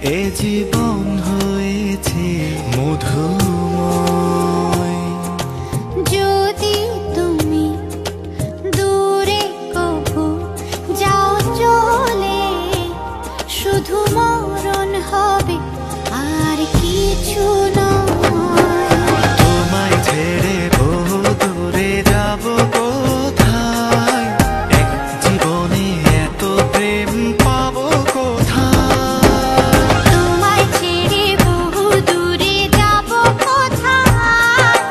এ জীবন হয়েছে মধুময়। যদি তুমি দূরে কবু যাও চলে, শুধু মরণ হবে আর কিছু নয়। তোমায় ছেড়ে বহু দূরে যাব কোথায়, এক জীবনে এত প্রেম পাবো কোথায়। তোমায় ছেড়ে বহু দূরে যাব কোথায়,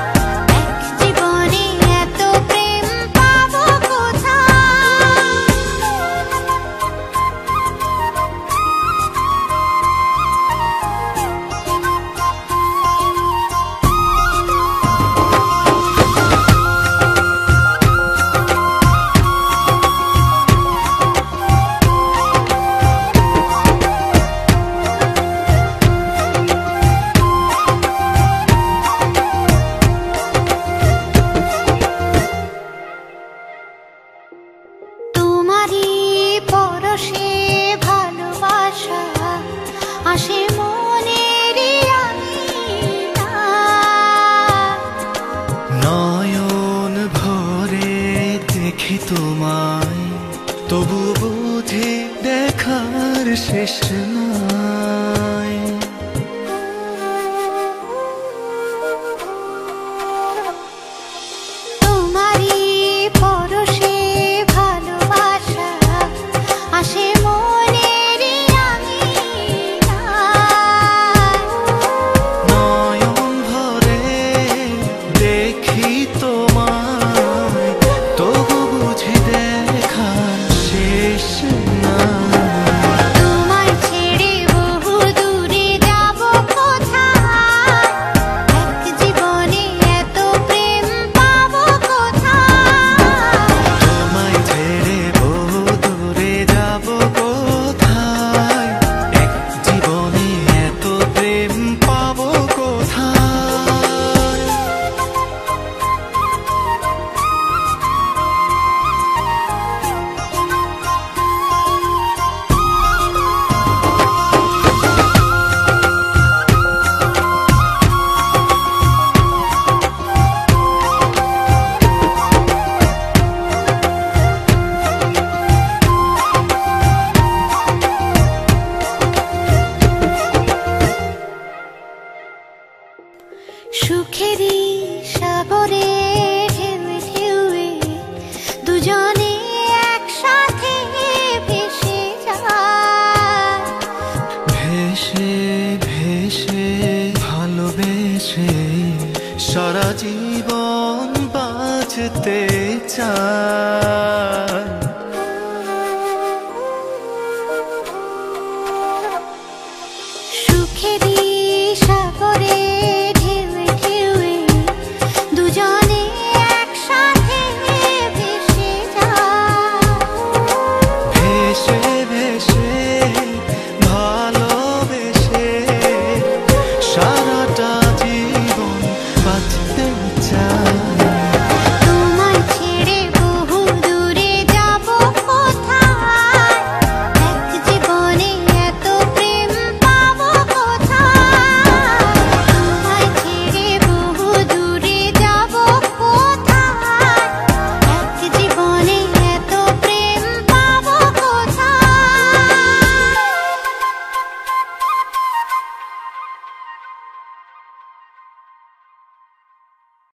এক জীবনে এত প্রেম পাবো কোথায়। তোমারই পরশে ভালোবাসা আসে মনের নয়ন ভরে দেখি তোমায়, তবু বুঝি দেখার শেষ নাই। তোমারই পরশে ভালোবাসা আসে মনের নয়ন ভরে দেখি তোমায়, তবু বুঝি দেখার শেষ নাই। তোমায় ছেড়ে বহু দূরে যাব কোথায়, এক জীবনে এত প্রেম পাবো কোথায়। তোমায় ছেড়ে বহু দূরে যাব কোথায়, এক জীবনে এত প্রেম পাবো কোথায়। সুখেরই সাগরে ঢেউয়ে ঢেউয়ে দুজনে একসাথে ভেসে যায়। ভেসে ভেসে ভালোবেসে সারা জীবন বাঁচতে চায়।